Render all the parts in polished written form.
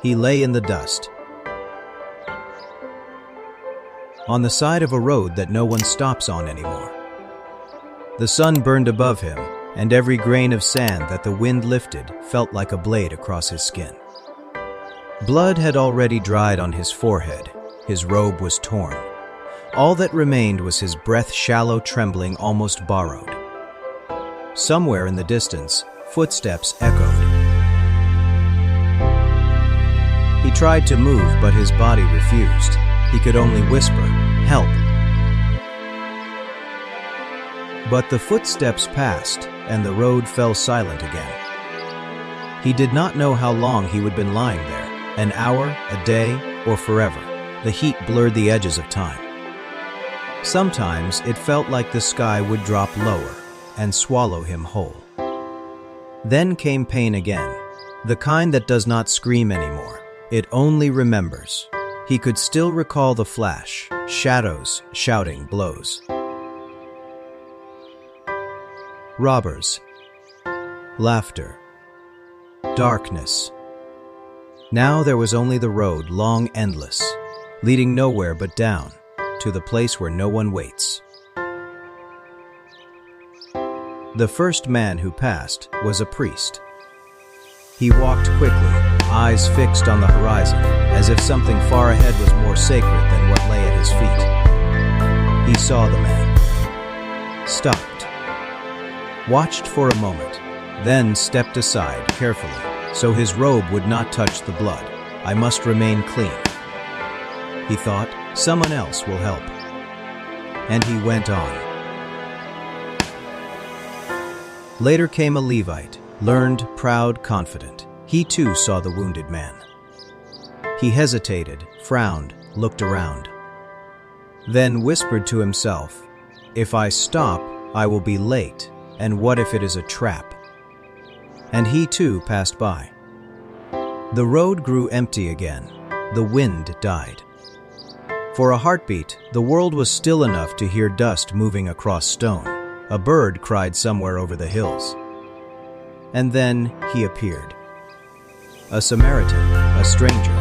He lay in the dust, on the side of a road that no one stops on anymore. The sun burned above him, and every grain of sand that the wind lifted felt like a blade across his skin. Blood had already dried on his forehead. His robe was torn. All that remained was his breath, shallow, trembling, almost borrowed. Somewhere in the distance, footsteps echoed. He tried to move, but his body refused. He could only whisper, "Help." But the footsteps passed, and the road fell silent again. He did not know how long he would have been lying there, an hour, a day, or forever. The heat blurred the edges of time. Sometimes it felt like the sky would drop lower and swallow him whole. Then came pain again, the kind that does not scream anymore. It only remembers. He could still recall the flash, shadows, shouting, blows. Robbers. Laughter. Darkness. Now there was only the road, long, endless, leading nowhere but down, to the place where no one waits. The first man who passed was a priest. He walked quickly, eyes fixed on the horizon, as if something far ahead was more sacred than what lay at his feet. He saw the man, stopped, watched for a moment, then stepped aside carefully, so his robe would not touch the blood. "I must remain clean," he thought. "Someone else will help." And he went on. Later came a Levite, learned, proud, confident. He too saw the wounded man. He hesitated, frowned, looked around. Then whispered to himself, "If I stop, I will be late, and what if it is a trap?" And he too passed by. The road grew empty again. The wind died. For a heartbeat, the world was still enough to hear dust moving across stone. A bird cried somewhere over the hills. And then he appeared. A Samaritan, a stranger.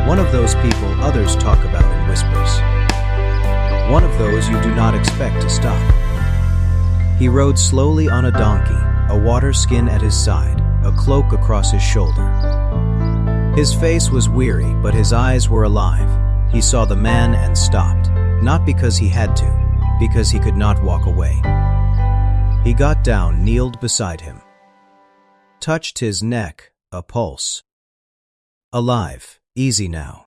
One of those people others talk about in whispers. One of those you do not expect to stop. He rode slowly on a donkey, a water skin at his side, a cloak across his shoulder. His face was weary, but his eyes were alive. He saw the man and stopped, not because he had to, because he could not walk away. He got down, kneeled beside him, touched his neck, a pulse. "Alive, easy now,"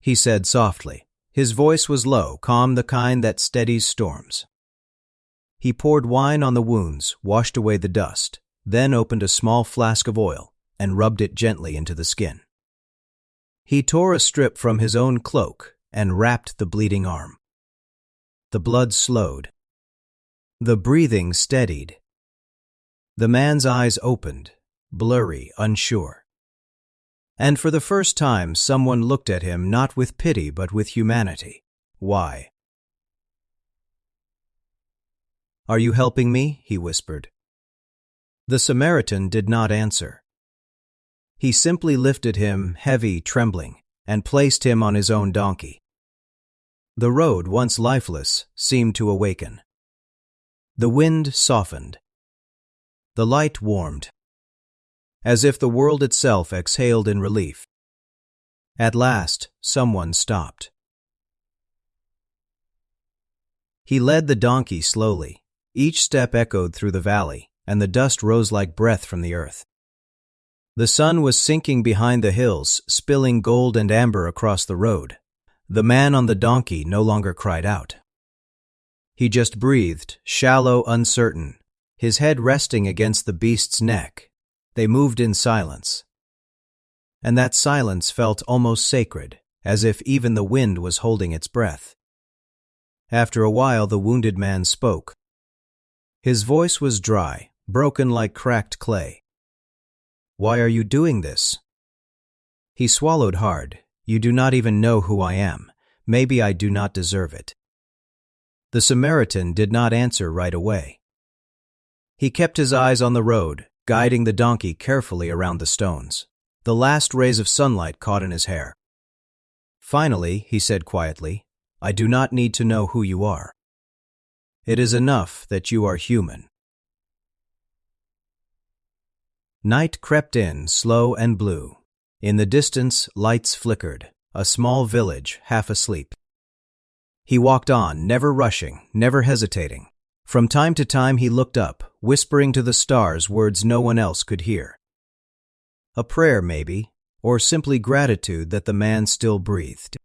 he said softly. His voice was low, calm, the kind that steadies storms. He poured wine on the wounds, washed away the dust, then opened a small flask of oil and rubbed it gently into the skin. He tore a strip from his own cloak and wrapped the bleeding arm. The blood slowed. The breathing steadied. The man's eyes opened, blurry, unsure. And for the first time, someone looked at him not with pity but with humanity. "Why?" "Are you helping me?" he whispered. The Samaritan did not answer. He simply lifted him, heavy, trembling, and placed him on his own donkey. The road, once lifeless, seemed to awaken. The wind softened. The light warmed, as if the world itself exhaled in relief. At last, someone stopped. He led the donkey slowly. Each step echoed through the valley, and the dust rose like breath from the earth. The sun was sinking behind the hills, spilling gold and amber across the road. The man on the donkey no longer cried out. He just breathed, shallow, uncertain, his head resting against the beast's neck. They moved in silence. And that silence felt almost sacred, as if even the wind was holding its breath. After a while, the wounded man spoke. His voice was dry, broken like cracked clay. "Why are you doing this?" He swallowed hard. "You do not even know who I am. Maybe I do not deserve it." The Samaritan did not answer right away. He kept his eyes on the road, guiding the donkey carefully around the stones. The last rays of sunlight caught in his hair. Finally, he said quietly, "I do not need to know who you are. It is enough that you are human." Night crept in, slow and blue. In the distance, lights flickered, a small village, half asleep. He walked on, never rushing, never hesitating. From time to time he looked up, whispering to the stars words no one else could hear. A prayer, maybe, or simply gratitude that the man still breathed.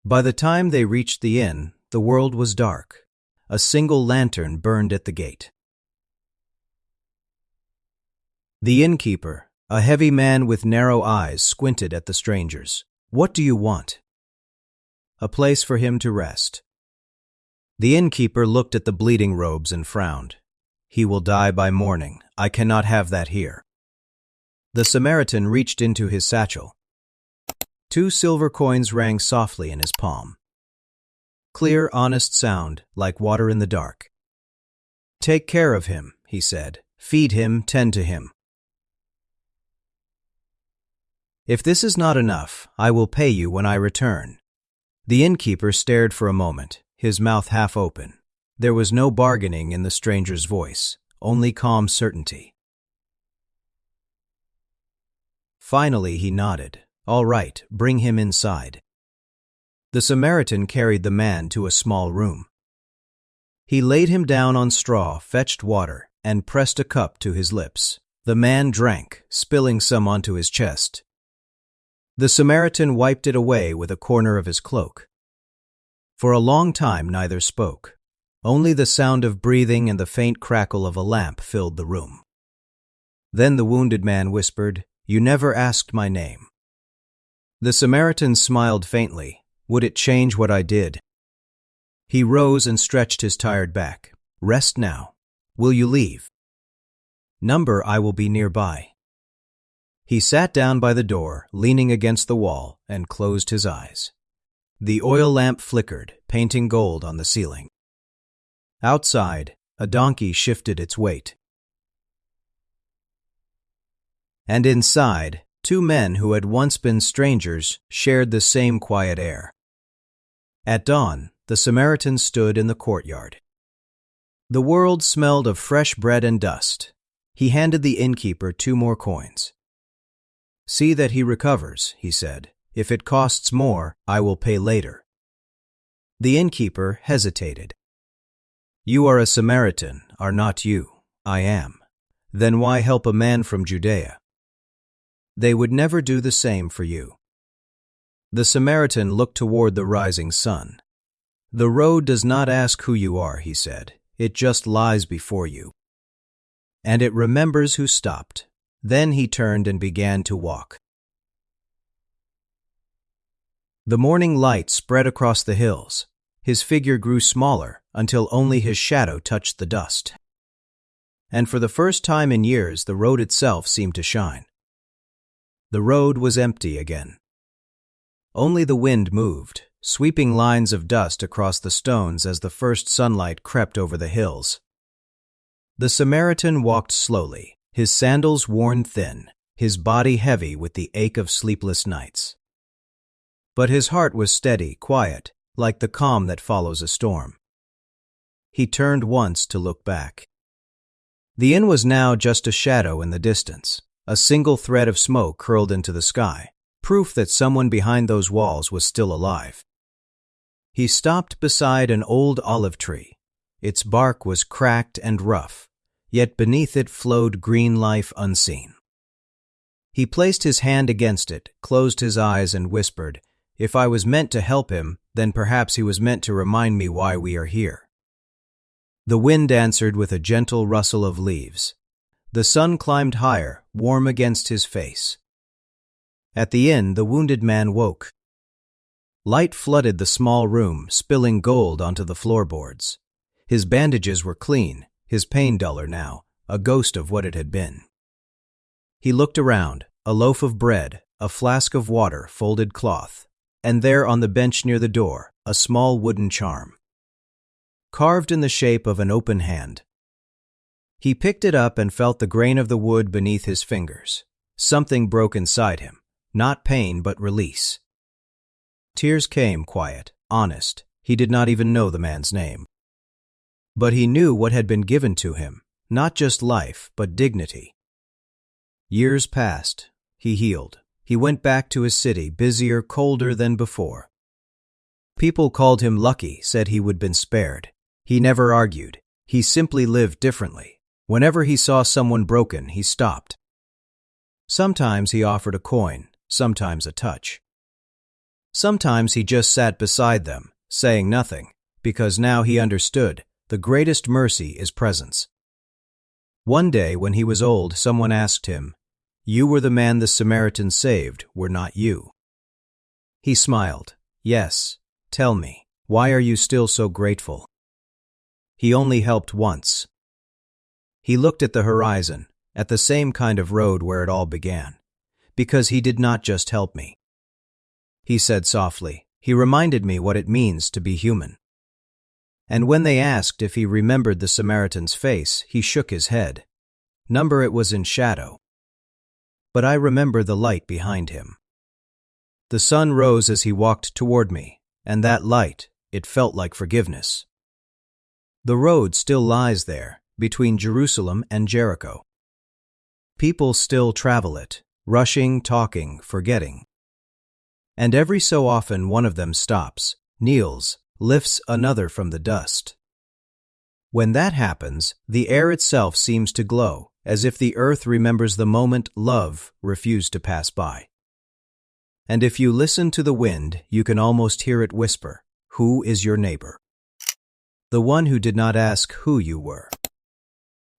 By the time they reached the inn, the world was dark. A single lantern burned at the gate. The innkeeper, a heavy man with narrow eyes, squinted at the strangers. "What do you want?" "A place for him to rest." The innkeeper looked at the bleeding robes and frowned. "He will die by morning. I cannot have that here." The Samaritan reached into his satchel. 2 silver coins rang softly in his palm. Clear, honest sound, like water in the dark. "Take care of him," he said. "Feed him, tend to him. If this is not enough, I will pay you when I return." The innkeeper stared for a moment, his mouth half open. There was no bargaining in the stranger's voice, only calm certainty. Finally he nodded. "All right, bring him inside." The Samaritan carried the man to a small room. He laid him down on straw, fetched water, and pressed a cup to his lips. The man drank, spilling some onto his chest. The Samaritan wiped it away with a corner of his cloak. For a long time neither spoke. Only the sound of breathing and the faint crackle of a lamp filled the room. Then the wounded man whispered, "You never asked my name." The Samaritan smiled faintly. "Would it change what I did?" He rose and stretched his tired back. "Rest now. Will you leave?" "Number, I will be nearby." He sat down by the door, leaning against the wall, and closed his eyes. The oil lamp flickered, painting gold on the ceiling. Outside, a donkey shifted its weight. And inside, 2 men who had once been strangers shared the same quiet air. At dawn, the Samaritan stood in the courtyard. The world smelled of fresh bread and dust. He handed the innkeeper 2 more coins. "See that he recovers," he said. "If it costs more, I will pay later." The innkeeper hesitated. "You are a Samaritan, are not you?" "I am." "Then why help a man from Judea?" "They would never do the same for you." The Samaritan looked toward the rising sun. "The road does not ask who you are," he said. "It just lies before you. And it remembers who stopped." Then he turned and began to walk. The morning light spread across the hills. His figure grew smaller until only his shadow touched the dust. And for the first time in years, the road itself seemed to shine. The road was empty again. Only the wind moved, sweeping lines of dust across the stones as the first sunlight crept over the hills. The Samaritan walked slowly, his sandals worn thin, his body heavy with the ache of sleepless nights. But his heart was steady, quiet, like the calm that follows a storm. He turned once to look back. The inn was now just a shadow in the distance. A single thread of smoke curled into the sky, proof that someone behind those walls was still alive. He stopped beside an old olive tree. Its bark was cracked and rough, yet beneath it flowed green life unseen. He placed his hand against it, closed his eyes, and whispered, "If I was meant to help him, then perhaps he was meant to remind me why we are here." The wind answered with a gentle rustle of leaves. The sun climbed higher, warm against his face. At the inn, the wounded man woke. Light flooded the small room, spilling gold onto the floorboards. His bandages were clean, his pain duller now, a ghost of what it had been. He looked around, a loaf of bread, a flask of water, folded cloth, and there on the bench near the door, a small wooden charm, carved in the shape of an open hand. He picked it up and felt the grain of the wood beneath his fingers. Something broke inside him, not pain but release. Tears came, quiet, honest. He did not even know the man's name. But he knew what had been given to him, not just life, but dignity. Years passed. He healed. He went back to his city, busier, colder than before. People called him lucky, said he would been spared. He never argued. He simply lived differently. Whenever he saw someone broken, he stopped. Sometimes he offered a coin, sometimes a touch. Sometimes he just sat beside them, saying nothing, because now he understood the greatest mercy is presence. One day, when he was old, someone asked him, "You were the man the Samaritan saved, were not you?" He smiled. "Yes. Tell me, why are you still so grateful?" He only helped once. He looked at the horizon, at the same kind of road where it all began. "Because he did not just help me," he said softly. "He reminded me what it means to be human." And when they asked if he remembered the Samaritan's face, he shook his head. "Number it was in shadow. But I remember the light behind him." The sun rose as he walked toward me, and that light, it felt like forgiveness. The road still lies there, between Jerusalem and Jericho. People still travel it, rushing, talking, forgetting. And every so often one of them stops, kneels, lifts another from the dust. When that happens, the air itself seems to glow, as if the earth remembers the moment love refused to pass by. And if you listen to the wind, you can almost hear it whisper, "Who is your neighbor?" The one who did not ask who you were.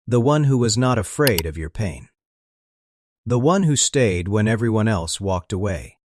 The one who was not afraid of your pain. The one who stayed when everyone else walked away.